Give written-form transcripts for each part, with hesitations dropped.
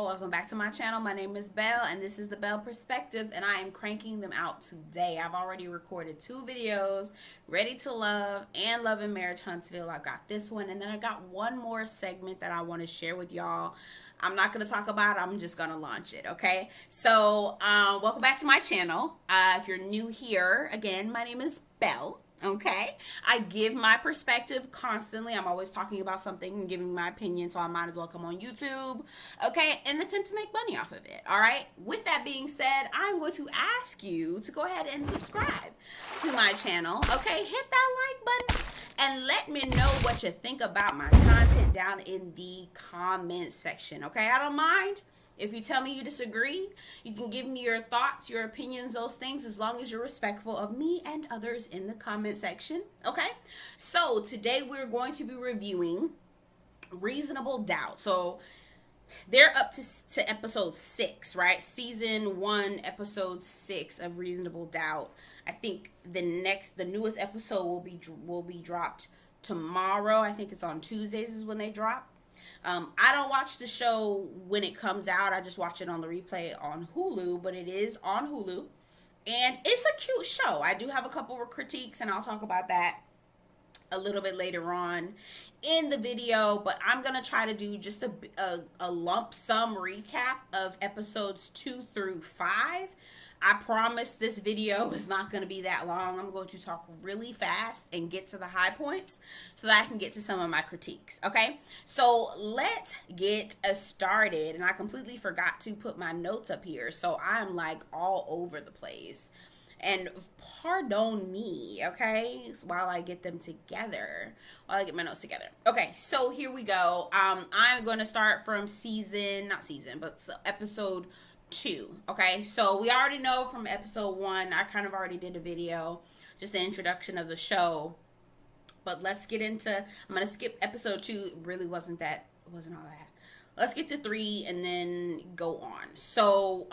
welcome back to my channel. My name is Belle and this is the Belle Perspective, and I am cranking them out today. I've already recorded 2 videos, Ready to Love and Love and Marriage Huntsville. I got this one, and then I got one more segment that I want to share with y'all. I'm not going to talk about it. I'm just going to launch it, okay? So, welcome back to my channel. If you're new here, again, my name is Belle. Okay, I give my perspective constantly. I'm always talking about something and giving my opinion, so I might as well come on YouTube, okay, and attempt to make money off of it. All right, with that being said, I'm going to ask you to go ahead and subscribe to my channel. Okay, hit that like button and let me know what you think about my content down in the comment section. Okay, I don't mind if you tell me you disagree. You can give me your thoughts, your opinions, those things, as long as you're respectful of me and others in the comment section. Okay? So today we're going to be reviewing Reasonable Doubt. So they're up to episode 6, right? Season 1, episode 6 of Reasonable Doubt. I think the newest episode will be dropped tomorrow. I think it's on Tuesdays is when they drop. I don't watch the show when it comes out. I just watch it on the replay on Hulu, but it is on Hulu. And it's a cute show. I do have a couple of critiques, and I'll talk about that a little bit later on in the video. But I'm going to try to do just a lump sum recap of episodes 2 through 5. I promise this video is not going to be that long. I'm going to talk really fast and get to the high points so that I can get to some of my critiques, okay? So let's get started. And I completely forgot to put my notes up here, so I'm like all over the place. And pardon me, okay, while I get them together, while I get my notes together. Okay, so here we go. I'm going to start from episode 2. Okay, so we already know from episode 1. I kind of already did a video, just the introduction of the show. But let's get into, I'm gonna skip episode 2. It really wasn't all that. Let's get to 3 and then go on. So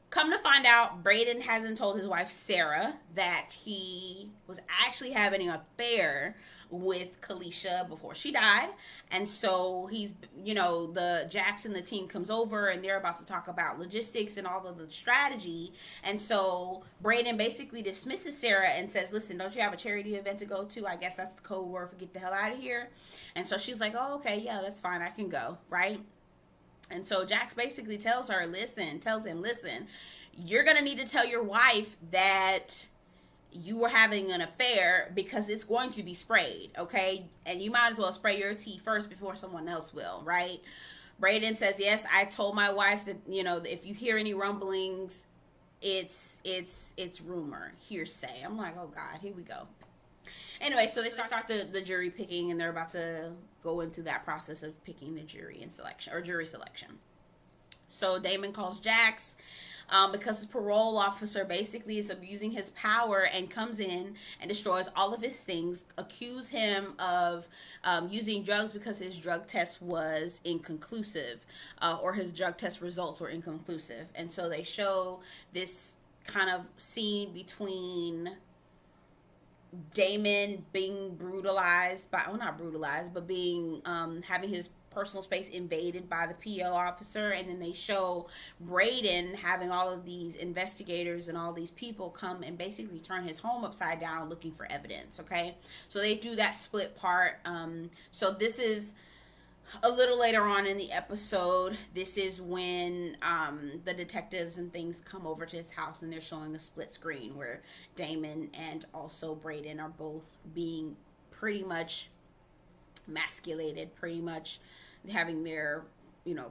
come to find out, Brayden hasn't told his wife Sarah that he was actually having an affair with Kalisha before she died. And so he's, the Jackson, the team comes over and they're about to talk about logistics and all of the strategy. And so Brayden basically dismisses Sarah and says, listen, don't you have a charity event to go to? I guess that's the code word for get the hell out of here. And so she's like, oh, okay, yeah, that's fine. I can go, right? And so Jax basically tells him, listen, you're going to need to tell your wife that you were having an affair because it's going to be sprayed, okay? And you might as well spray your tea first before someone else will, right? Brayden says, yes, I told my wife that, if you hear any rumblings, it's rumor, hearsay. I'm like, oh God, here we go. Anyway, so they start the jury picking, and they're about to go into that process of picking the jury selection. So Damon calls Jax because his parole officer basically is abusing his power and comes in and destroys all of his things, accuse him of using drugs because his drug test was inconclusive, or his drug test results were inconclusive. And so they show this kind of scene between Damon being having his personal space invaded by the PO officer, and then they show Brayden having all of these investigators and all these people come and basically turn his home upside down looking for evidence, okay? So they do that split part. So this is a little later on in the episode. This is when the detectives and things come over to his house, and they're showing a split screen where Damon and also Brayden are both being pretty much emasculated, pretty much having their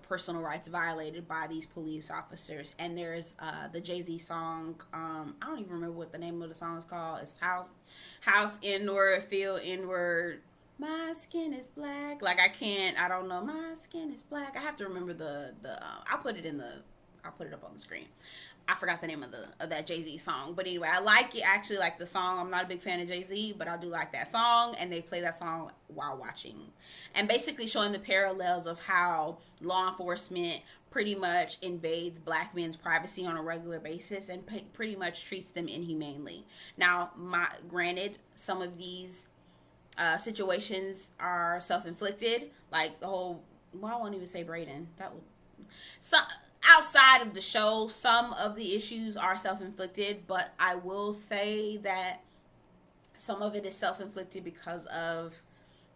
personal rights violated by these police officers. And there's the Jay-Z song, I don't even remember what the name of the song is called. It's house inward, feel inward, my skin is black. Like, I don't know, my skin is black. I have to remember I'll put it up on the screen. I forgot the name of that Jay-Z song. But anyway, I actually like the song. I'm not a big fan of Jay-Z, but I do like that song. And they play that song while watching. And basically showing the parallels of how law enforcement pretty much invades black men's privacy on a regular basis and pretty much treats them inhumanely. Now, granted, some of these situations are self-inflicted. Like the whole well, I won't even say Brayden. That would some outside of the show, some of the issues are self-inflicted, but I will say that some of it is self-inflicted because of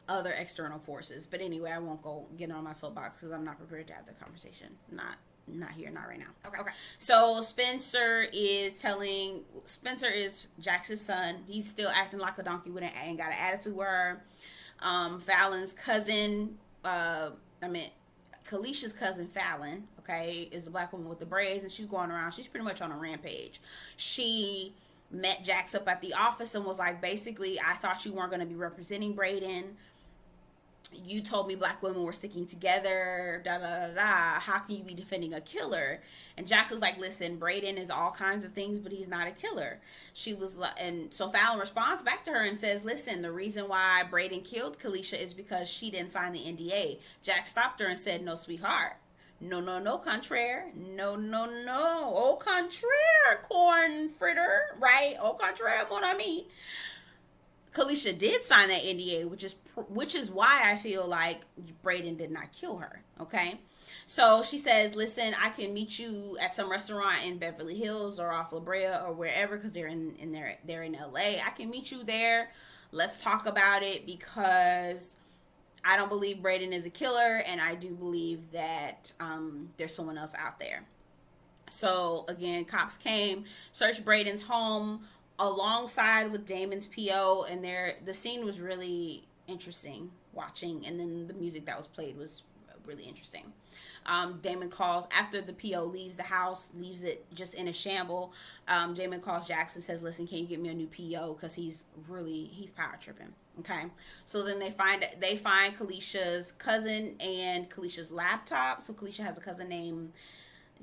other external forces. But anyway, I won't go get on my soapbox because I'm not prepared to have the conversation. Not here, not right now. Okay. So Spencer is Jax's son. He's still acting like a donkey with and got an attitude with her. Fallon's cousin, I mean, Kalisha's cousin Fallon, okay, is the black woman with the braids, and she's going around. She's pretty much on a rampage. She met Jax up at the office and was like, basically, I thought you weren't going to be representing Brayden. You told me black women were sticking together, da da da da. How can you be defending a killer? And Jax was like, listen, Brayden is all kinds of things, but he's not a killer. She was like, and so Fallon responds back to her and says, listen, the reason why Brayden killed Kalisha is because she didn't sign the NDA. Jax stopped her and said, no, sweetheart. No, no, no, contraire. No, no, no. Au contraire, corn fritter, right? Au contraire, mon ami. Kalisha did sign that NDA, which is why I feel like Brayden did not kill her. Okay, so she says, "Listen, I can meet you at some restaurant in Beverly Hills or off La Brea or wherever, because they're in LA. I can meet you there. Let's talk about it, because I don't believe Brayden is a killer, and I do believe that there's someone else out there." So again, cops came, searched Brayden's home alongside with Damon's PO, and the scene was really interesting watching, and then the music that was played was really interesting. Damon calls after the PO leaves the house, leaves it just in a shamble. Damon calls Jackson, says, listen, can you get me a new PO, because he's power tripping. Okay, so then they find Kalisha's cousin and Kalisha's laptop. So Kalisha has a cousin named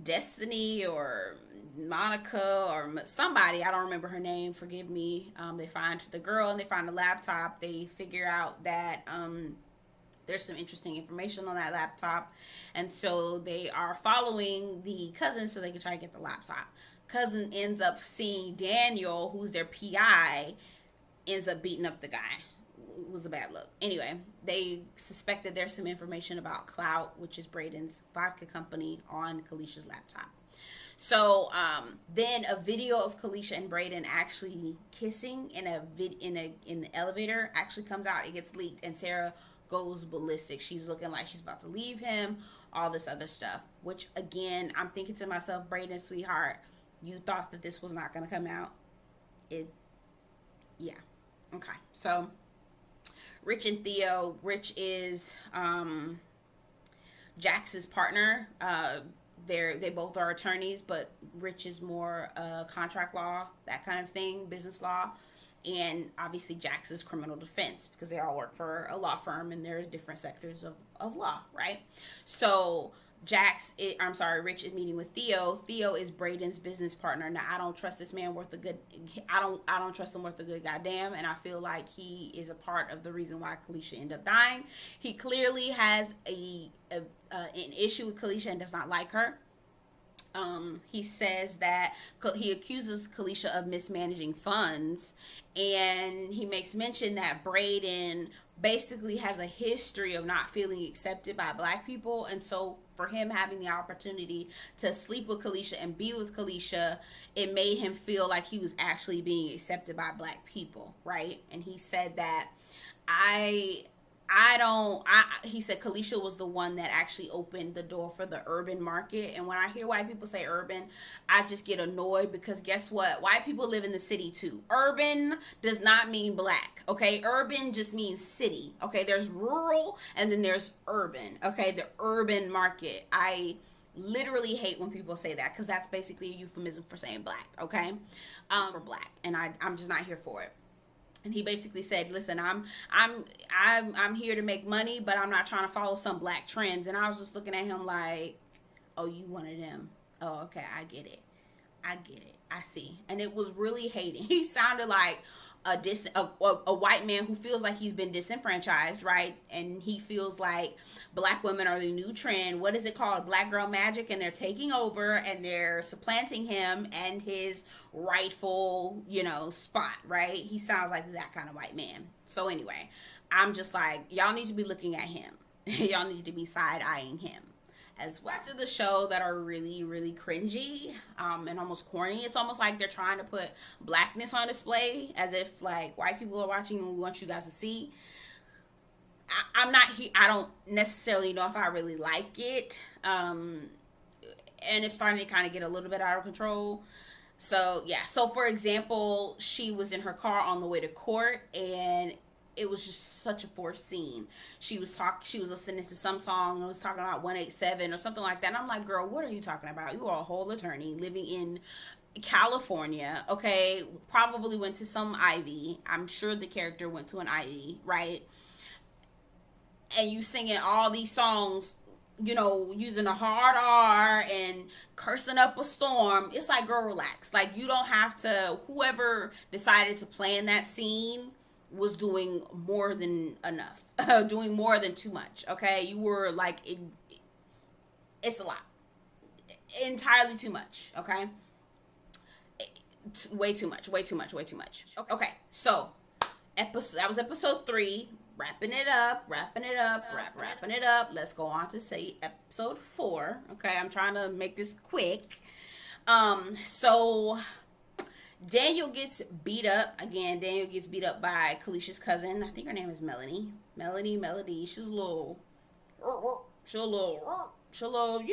Destiny or Monica or somebody, I don't remember her name, forgive me. They find the girl and they find the laptop. They figure out that there's some interesting information on that laptop, and so they are following the cousin so they can try to get the laptop. Cousin ends up seeing Daniel, who's their PI, ends up beating up the guy. It was a bad look. Anyway, they suspected there's some information about Clout, which is Brayden's vodka company, on Kalisha's laptop. So then a video of Kalisha and Brayden actually kissing in the elevator actually comes out. It gets leaked, and Sarah goes ballistic. She's looking like she's about to leave him, all this other stuff. Which again, I'm thinking to myself, Brayden, sweetheart, you thought that this was not going to come out. Yeah. Okay. So Rich and Theo. Rich is Jax's partner. They both are attorneys, but Rich is more contract law, that kind of thing, business law, and obviously Jax is criminal defense, because they all work for a law firm and there's different sectors of law, right? So Rich is meeting with Theo. Theo is Brayden's business partner. Now, I don't trust this man I don't trust him worth a good goddamn, and I feel like he is a part of the reason why Kalisha ended up dying. He clearly has an issue with Kalisha and does not like her. He says that he accuses Kalisha of mismanaging funds, and he makes mention that Brayden basically has a history of not feeling accepted by black people, and so for him having the opportunity to sleep with Kalisha and be with Kalisha, it made him feel like he was actually being accepted by black people, right? And he said that he said Kalisha was the one that actually opened the door for the urban market. And when I hear white people say urban, I just get annoyed, because guess what? White people live in the city too. Urban does not mean black, okay? Urban just means city, okay? There's rural and then there's urban, okay? The urban market. I literally hate when people say that, because that's basically a euphemism for saying black, okay? For black, and I'm just not here for it. And he basically said, listen, I'm here to make money, but I'm not trying to follow some black trends. And I was just looking at him like, oh, you one of them. Oh, okay, I get it. I see. And it was really hating. He sounded like a white man who feels like he's been disenfranchised, right? And he feels like black women are the new trend. What is it called? Black girl magic. And they're taking over and they're supplanting him and his rightful, spot, right? He sounds like that kind of white man. So anyway, I'm just like, y'all need to be looking at him. y'all need to be side-eyeing him as well. To the show that are really, really cringy, and almost corny. It's almost like they're trying to put blackness on display, as if like white people are watching and we want you guys to see. I'm not. I don't necessarily know if I really like it. And it's starting to kind of get a little bit out of control. So yeah. So for example, she was in her car on the way to court, and it was just such a forced scene. She was listening to some song and was talking about 187 or something like that. And I'm like, girl, what are you talking about? You are a whole attorney living in California, okay? Probably went to some Ivy. I'm sure the character went to an Ivy, right? And you singing all these songs, using a hard R and cursing up a storm. It's like, girl, relax. Like, you don't have to. Whoever decided to plan that scene was doing more than enough, doing more than too much. Okay, you were like, it's a lot, entirely too much. Okay, way too much, way too much, way too much. Okay, so that was episode 3. Wrapping it up. Let's go on to say episode 4. Okay, I'm trying to make this quick. So Daniel gets beat up again. Daniel gets beat up by Kalisha's cousin. I think her name is Melanie. Melody. She's a little, she's a little, she's a little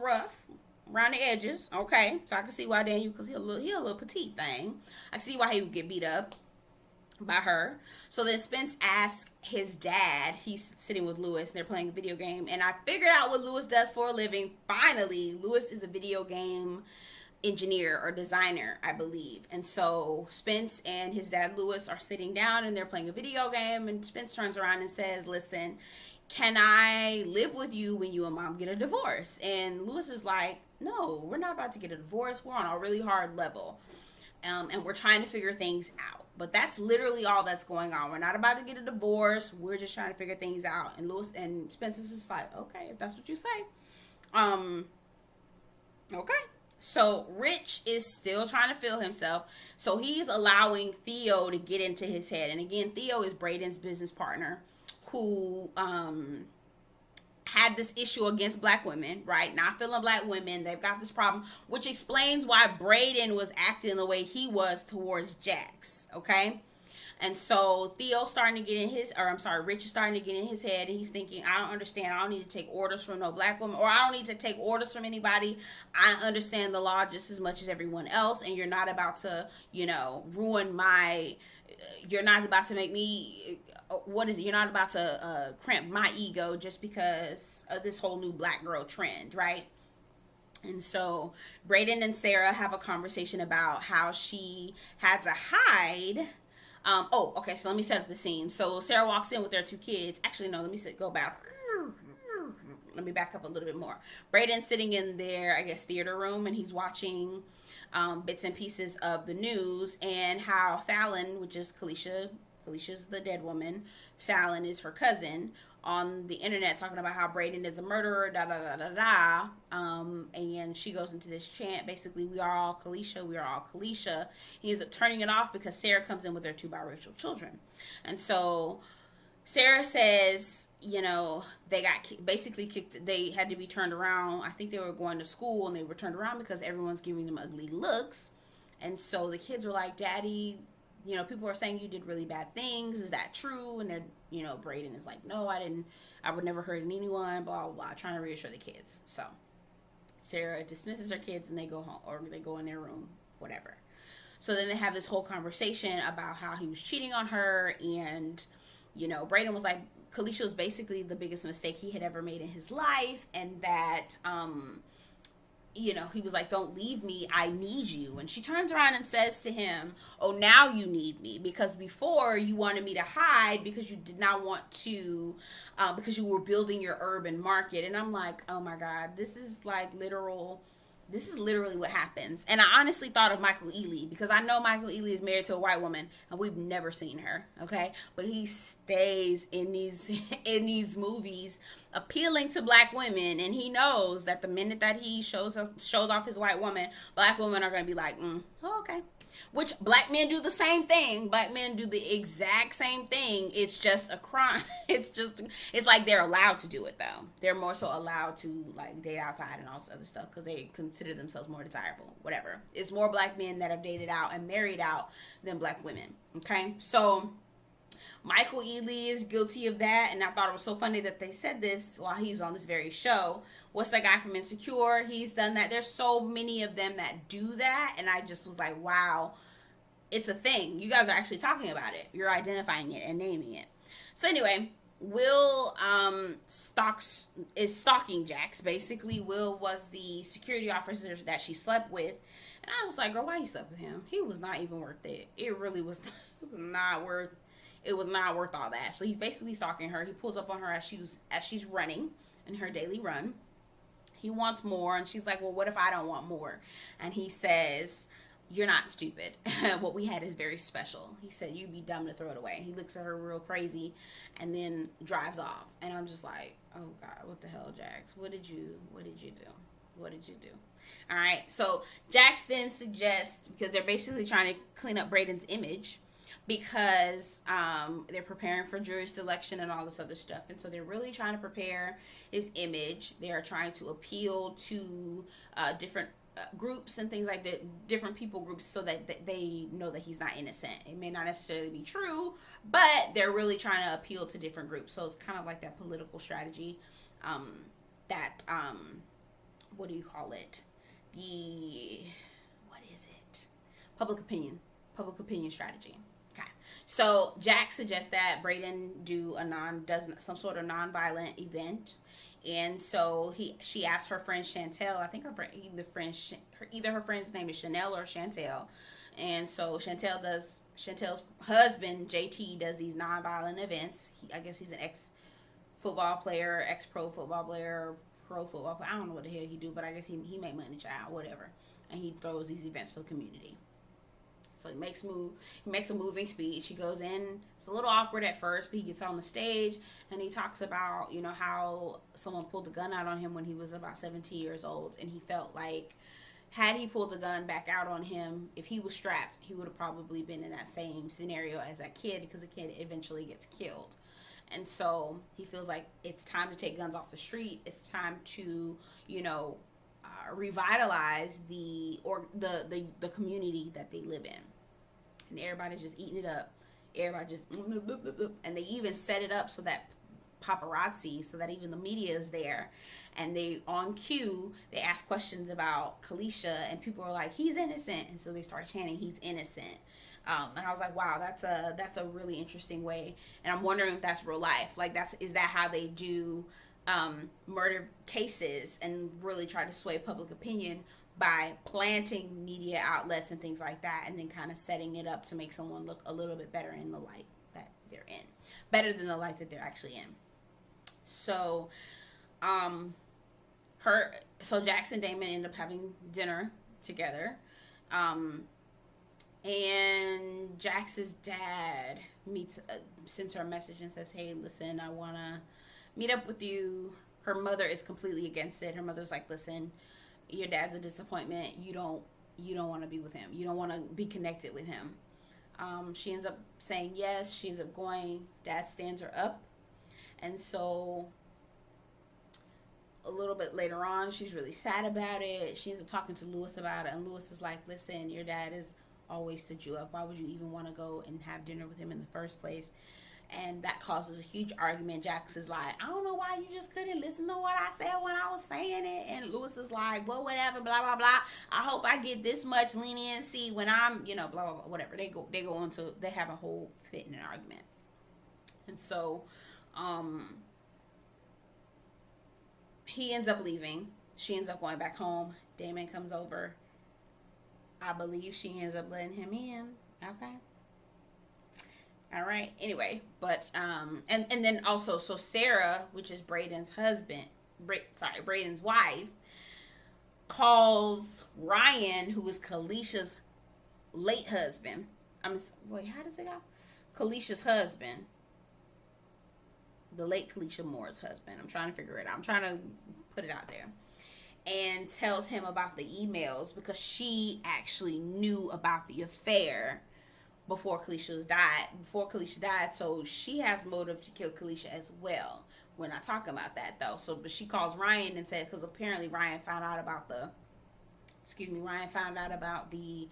rough around the edges. Okay, so I can see why Daniel, because he a little petite thing. I can see why he would get beat up by her. So then Spence asks his dad. He's sitting with Lewis and they're playing a video game, and I figured out what Lewis does for a living. Finally, Lewis is a video game engineer or designer, I believe. And so Spence and his dad Lewis are sitting down and they're playing a video game, and Spence turns around and says, listen, can I live with you when you and mom get a divorce? And Lewis is like, no, we're not about to get a divorce. We're on a really hard level, and we're trying to figure things out. But that's literally all that's going on. We're not about to get a divorce. We're just trying to figure things out. And Lewis and Spence is just like, okay, if that's what you say. Okay. So Rich is still trying to feel himself. So he's allowing Theo to get into his head. And again, Theo is Braden's business partner who had this issue against black women, right? Not feeling black women. They've got this problem, which explains why Braden was acting the way he was towards Jax, okay? And so Theo's starting to get in Rich is starting to get in his head, and he's thinking, I don't understand. I don't need to take orders from no black woman, or I don't need to take orders from anybody. I understand the law just as much as everyone else, and you're not about to, ruin my... You're not about to make me... You're not about to cramp my ego just because of this whole new black girl trend, right? And so Braden and Sarah have a conversation about how she had to hide... okay, so let me set up the scene. So Sarah walks in with their 2 kids. Actually, no, go back. Let me back up a little bit more. Braden's sitting in their, I guess, theater room, and he's watching bits and pieces of the news, and how Fallon, which is Kalisha's the dead woman, Fallon is her cousin, on the internet talking about how Braden is a murderer, and she goes into this chant, basically, we are all Kalisha. He ends up turning it off because Sarah comes in with their 2 biracial children. And so Sarah says, they got basically kicked, they had to be turned around. I think they were going to school and they were turned around because everyone's giving them ugly looks. And so the kids were like, Daddy, people are saying you did really bad things. Is that true? And they're, Braden is like, no, I would never hurt anyone, blah, blah, blah, trying to reassure the kids. So Sarah dismisses her kids and they go home, or they go in their room, whatever. So then they have this whole conversation about how he was cheating on her, and, Braden was like, Kalisha was basically the biggest mistake he had ever made in his life, and that, he was like, don't leave me, I need you. And she turns around and says to him, oh, now you need me, because before you wanted me to hide because you did not want to, because you were building your urban market. And I'm like, oh my God, this is literally what happens. And I honestly thought of Michael Ealy, because I know Michael Ealy is married to a white woman and we've never seen her, okay? But he stays in these movies appealing to black women, and he knows that the minute that he shows off his white woman, black women are going to be like, Oh, okay. Which black men do the same thing. Black men do the exact same thing. It's just a crime. It's like they're allowed to do it though. They're more so allowed to like date outside and all this other stuff because they consider themselves more desirable. Whatever. It's more black men that have dated out and married out than black women. Okay, so Michael Ealy is guilty of that, and I thought it was so funny that they said this while he's on this very show. What's that guy from Insecure? He's done that. There's so many of them that do that, and I just was like, wow, it's a thing. You guys are actually talking about it. You're identifying it and naming it. So anyway, Will is stalking Jax. Basically, Will was the security officer that she slept with, and I was like, girl, why you slept with him? He was not even worth it. It really was. It was not worth. It was not worth all that. So he's basically stalking her. He pulls up on her as she's running in her daily run. He wants more, and she's like, well, what if I don't want more? And he says, you're not stupid. What we had is very special. He said, you'd be dumb to throw it away. He looks at her real crazy and then drives off. And I'm just like, oh God, what the hell, Jax? What did you do? What did you do? All right. So Jax then suggests, because they're basically trying to clean up Brayden's image, because they're preparing for jury selection and all this other stuff. And so they're really trying to prepare his image. They are trying to appeal to different groups and things like that, different people groups, so that they know that he's not innocent. It may not necessarily be true, but they're really trying to appeal to different groups. So it's kind of like that political strategy what do you call it? What is it? Public opinion strategy. Okay. So Jack suggests that Brayden does some sort of non-violent event, and so she asked her friend Chantel. I think either her friend's name is Chanel or Chantel, and so Chantel's husband JT does these non-violent events. I guess he's an ex-football player, ex-pro football player, pro football player. I don't know what the hell he do, but I guess he make money, child, whatever, and he throws these events for the community. So he makes a moving speech. He goes in. It's a little awkward at first, but he gets on the stage and he talks about, how someone pulled a gun out on him when he was about 17 years old, and he felt like had he pulled the gun back out on him, if he was strapped, he would have probably been in that same scenario as that kid, because the kid eventually gets killed. And so he feels like it's time to take guns off the street. It's time to, revitalize the community that they live in. And everybody's just eating it up. Everybody just, and they even set it up so that paparazzi, so that even the media is there, and they on cue they ask questions about Kalisha, and people are like, he's innocent, and so they start chanting, he's innocent. And I was like, wow, that's a really interesting way, and I'm wondering if that's real life. Like, is that how they do murder cases and really try to sway public opinion by planting media outlets and things like that, and then kind of setting it up to make someone look a little bit better in the light that they're in, better than the light that they're actually in. So, Jax and Damon end up having dinner together, and Jax's dad sends her a message and says, hey, listen, I want to meet up with you. Her mother is completely against it. Her mother's like, listen, your dad's a disappointment. You don't want to be with him. You don't want to be connected with him. She ends up saying yes. She ends up going. Dad stands her up. And so a little bit later on, she's really sad about it. She ends up talking to Lewis about it. And Lewis is like, listen, your dad is always stood you up. Why would you even want to go and have dinner with him in the first place? And that causes a huge argument. Jax is like, I don't know why you just couldn't listen to what I said when I was saying it. And Lewis is like, well, whatever, blah, blah, blah. I hope I get this much leniency when I'm, blah, blah, blah, whatever. They go into, they have a whole fit in an argument. And so, he ends up leaving. She ends up going back home. Damon comes over. I believe she ends up letting him in. Okay. All right. Anyway, but and then also, so Sarah, which is Brayden's wife, calls Ryan, who is Kalisha's late husband. How does it go? Kalisha's husband. The late Kalisha Moore's husband. I'm trying to figure it out. I'm trying to put it out there. and tells him about the emails because she actually knew about the affair before Kalisha died, so she has motive to kill Kalisha as well. We're not talking about that though. So, but she calls Ryan and said, because apparently Ryan found out about the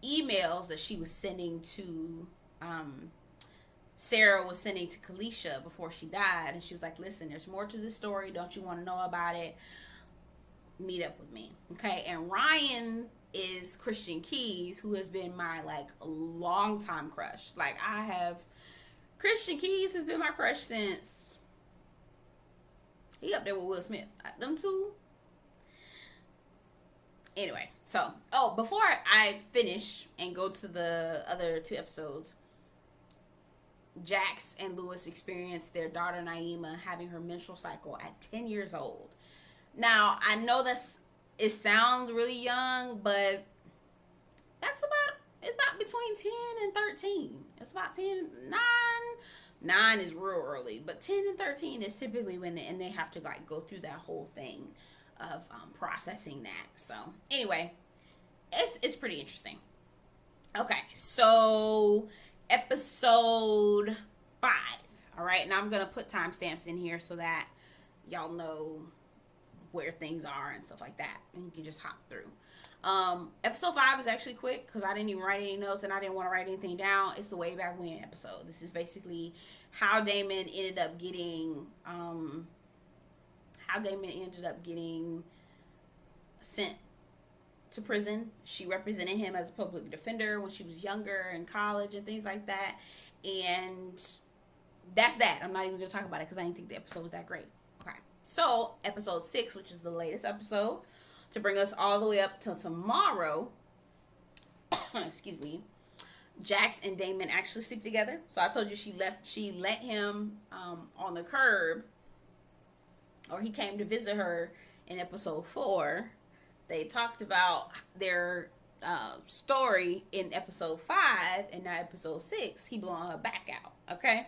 emails that she was sending to Sarah was sending to Kalisha before she died, and she was like, "Listen, there's more to this story. Don't you want to know about it? Meet up with me." Okay. And Ryan is Christian Keys, who has been my like long time crush. Like, I have Christian Keys has been my crush since he up there with Will Smith. Them two. Anyway, so before I finish and go to the other two episodes, Jax and Lewis experienced their daughter Naima having her menstrual cycle at 10 years old. Now, I know it sounds really young, but it's about between 10 and 13. It's about 10, 9. 9 is real early, but 10 and 13 is typically when they have to like go through that whole thing of processing that. So anyway, it's pretty interesting. Okay, so episode 5. All right, now I'm gonna put timestamps in here so that y'all know where things are and stuff like that, and you can just hop through. Episode 5 is actually quick because I didn't even write any notes and I didn't want to write anything down. It's the way back when episode. This is basically how Damon ended up getting sent to prison. She represented him as a public defender when she was younger in college and things like that. And that's that. I'm not even going to talk about it because I didn't think the episode was that great. Okay. So, episode 6, which is the latest episode, to bring us all the way up till tomorrow, excuse me, Jax and Damon actually sleep together. So I told you she let him on the curb, or he came to visit her in episode 4. They talked about their story in episode 5, and now episode 6, he blowing her back out. Okay,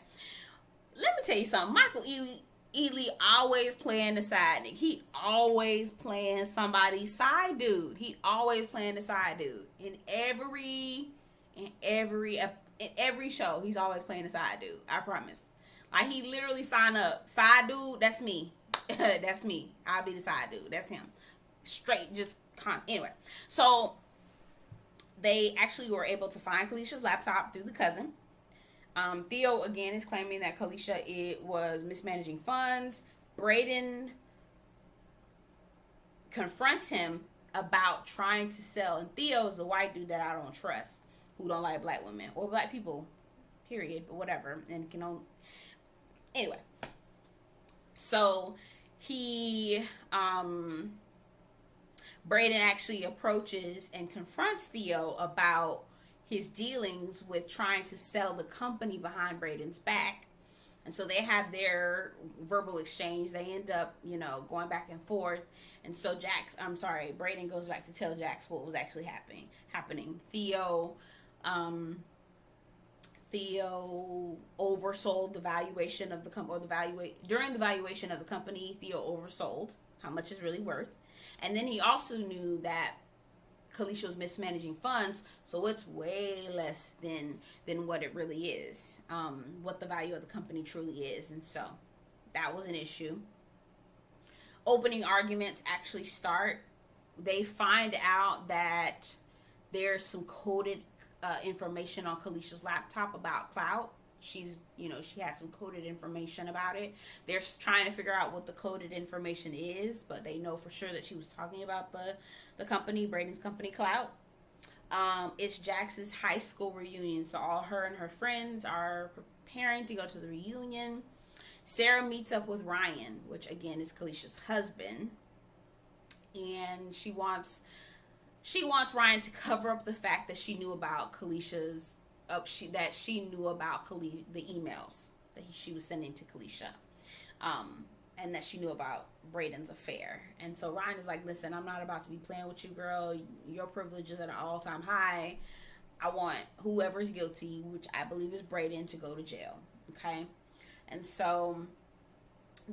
let me tell you something. Michael Ealy always playing the side nigga. He always playing somebody's side dude. He always playing the side dude in every show. He's always playing the side dude. I promise. Like, he literally signed up side dude. That's me. That's me. I'll be the side dude. That's him. Straight, just anyway. So they actually were able to find Kalisha's laptop through the cousin. Theo again is claiming that Kalisha was mismanaging funds. Brayden confronts him about trying to sell, and Theo is the white dude that I don't trust, who don't like black women or black people, period, but whatever, and can only anyway. So he Brayden actually approaches and confronts Theo about his dealings with trying to sell the company behind Brayden's back. And so they have their verbal exchange. They end up, going back and forth. And so Brayden goes back to tell Jax what was actually happening. Theo oversold the valuation of the company, during the valuation of the company, Theo oversold how much it's really worth. And then he also knew that Kalisha was mismanaging funds, so it's way less than what it really is, what the value of the company truly is. And so that was an issue. Opening arguments actually start. They find out that there's some coded information on Kalisha's laptop about clout. She had some coded information about it. They're trying to figure out what the coded information is, but they know for sure that she was talking about the company, Brayden's company, Clout. It's Jax's high school reunion, so all her and her friends are preparing to go to the reunion. Sarah meets up with Ryan, which again is Kalisha's husband, and she wants Ryan to cover up the fact that she knew about Kalisha's. She knew about the emails that she was sending to Kalisha, and that she knew about Brayden's affair. And so Ryan is like, "Listen, I'm not about to be playing with you, girl. Your privilege is at an all-time high. I want whoever's guilty, which I believe is Brayden, to go to jail." Okay, and so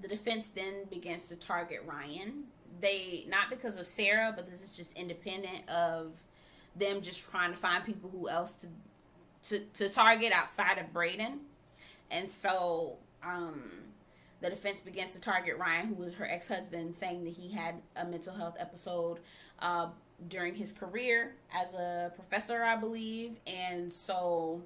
the defense then begins to target Ryan they, not because of Sarah, but this is just independent of them just trying to find people who else to target outside of Brayden. And so the defense begins to target Ryan, who was her ex-husband, saying that he had a mental health episode during his career as a professor, I believe. And so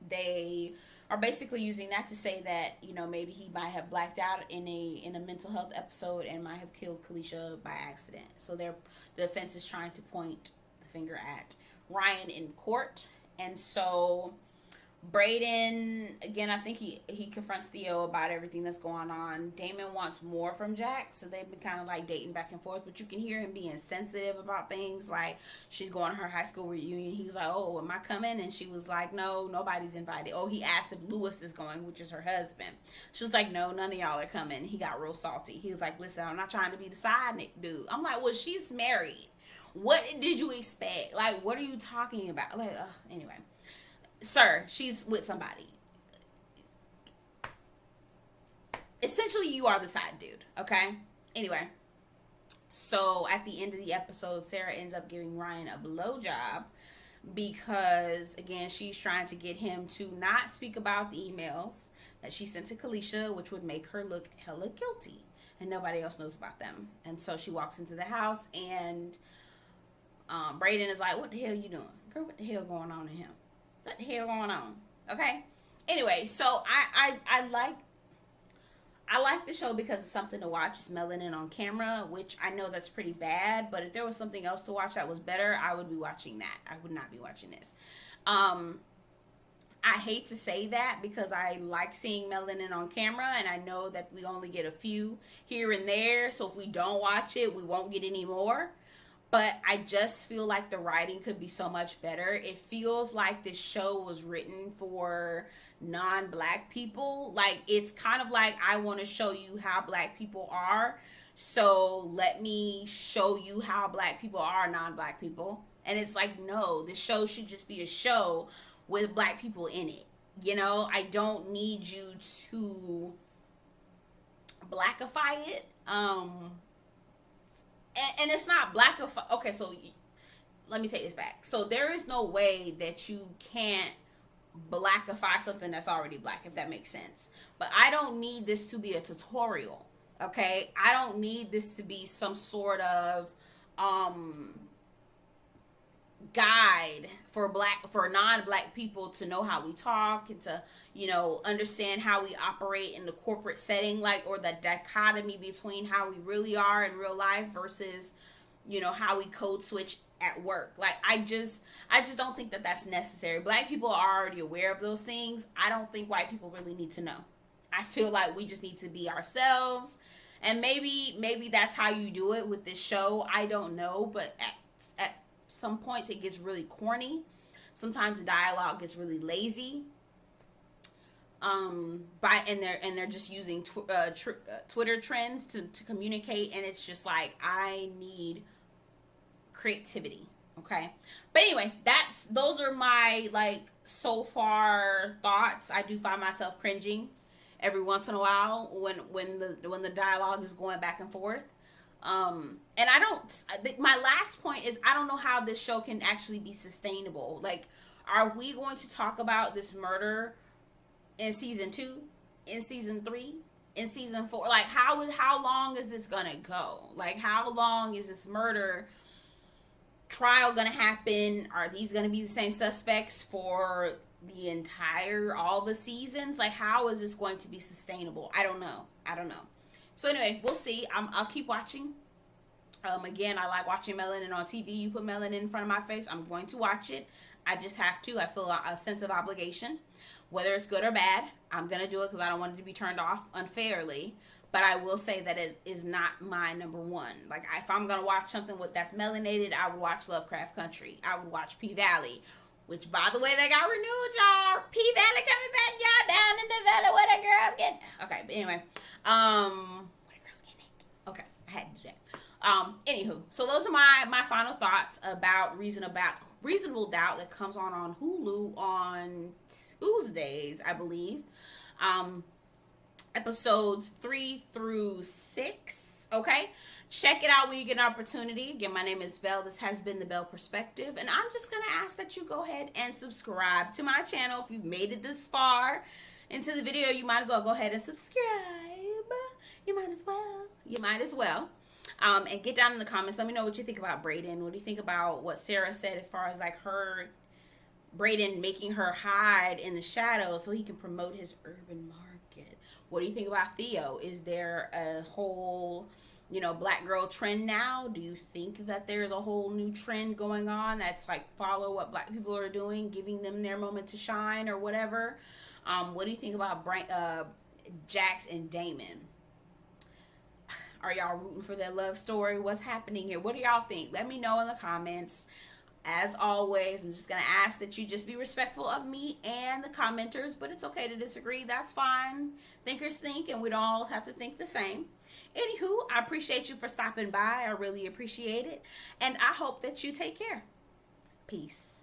they are basically using that to say that, you know, maybe he might have blacked out in a mental health episode and might have killed Kalisha by accident. So the defense is trying to point the finger at Ryan in court. And so Brayden, again, I think he confronts Theo about everything that's going on. Damon wants more from Jack, so they've been kind of like dating back and forth, but you can hear him being sensitive about things, like she's going to her high school reunion. He was like, oh, am I coming? And she was like, no, nobody's invited. Oh, he asked if Lewis is going, which is her husband. She was like, no, none of y'all are coming. He got real salty. He was like, listen, I'm not trying to be the side dude. I'm like, well, she's married. What did you expect? Like, what are you talking about? Like, anyway. Sir, she's with somebody. Essentially, you are the side dude, okay? Anyway, so at the end of the episode, Sarah ends up giving Ryan a blowjob because, again, she's trying to get him to not speak about the emails that she sent to Kalisha, which would make her look hella guilty, and nobody else knows about them. And so she walks into the house, and Brayden is like, what the hell you doing? Girl, what the hell going on in him? What the hell going on? Okay. Anyway, so I like the show because it's something to watch. It's melanin on camera, which I know that's pretty bad, but if there was something else to watch that was better, I would be watching that. I would not be watching this. I hate to say that because I like seeing melanin on camera, and I know that we only get a few here and there, so if we don't watch it, we won't get any more. But I just feel like the writing could be so much better. It feels like this show was written for non-black people. Like, it's kind of like, I want to show you how black people are, so let me show you how black people are non-black people. And it's like, no, this show should just be a show with black people in it. You know, I don't need you to blackify it. And it's not blackify. Okay, so let me take this back. So there is no way that you can't blackify something that's already black, if that makes sense. But I don't need this to be a tutorial. Okay, I don't need this to be some sort of guide for non-black people to know how we talk and to, you know, understand how we operate in the corporate setting, like, or the dichotomy between how we really are in real life versus, you know, how we code switch at work. Like, I just don't think that that's necessary. Black people are already aware of those things. I don't think white people really need to know. I feel like we just need to be ourselves, and maybe that's how you do it with this show. I don't know, but at some points it gets really corny. Sometimes the dialogue gets really lazy. And they're just using Twitter trends to communicate, and it's just like, I need creativity. Okay, but anyway, those are my, like, so far thoughts. I do find myself cringing every once in a while when the dialogue is going back and forth. And my last point is, I don't know how this show can actually be sustainable. Like, are we going to talk about this murder in season 2, in season 3, in season 4? Like, how long is this gonna go? Like, how long is this murder trial gonna happen? Are these gonna be the same suspects for all the seasons? Like, how is this going to be sustainable? I don't know. So anyway, we'll see. I'll keep watching. Again, I like watching melanin on TV. You put melanin in front of my face, I'm going to watch it. I just have to. I feel a sense of obligation. Whether it's good or bad, I'm going to do it because I don't want it to be turned off unfairly. But I will say that it is not my number one. Like, if I'm going to watch something that's melanated, I would watch Lovecraft Country. I would watch P-Valley, which, by the way, they got renewed, y'all. P-Valley coming back, y'all, down in the valley where the girls get... Okay, but anyway. Where the girls get naked. Okay, I had to do that. Anywho, so those are my final thoughts about Reasonable Doubt, that comes on Hulu on Tuesdays, I believe. episodes 3 through 6. Okay, check it out when you get an opportunity. Again, my name is Belle. This has been the Belle Perspective, and I'm just gonna ask that you go ahead and subscribe to my channel. If you've made it this far into the video, you might as well go ahead and subscribe. You might as well. You might as well. And get down in the comments. Let me know what you think about Brayden. What do you think about what Sarah said as far as like her, Brayden making her hide in the shadows so he can promote his urban market? What do you think about Theo? Is there a whole, black girl trend now? Do you think that there's a whole new trend going on that's like follow what black people are doing, giving them their moment to shine or whatever? What do you think about Jax and Damon? Are y'all rooting for their love story? What's happening here? What do y'all think? Let me know in the comments. As always, I'm just going to ask that you just be respectful of me and the commenters, but it's okay to disagree. That's fine. Thinkers think, and we don't all have to think the same. Anywho, I appreciate you for stopping by. I really appreciate it. And I hope that you take care. Peace.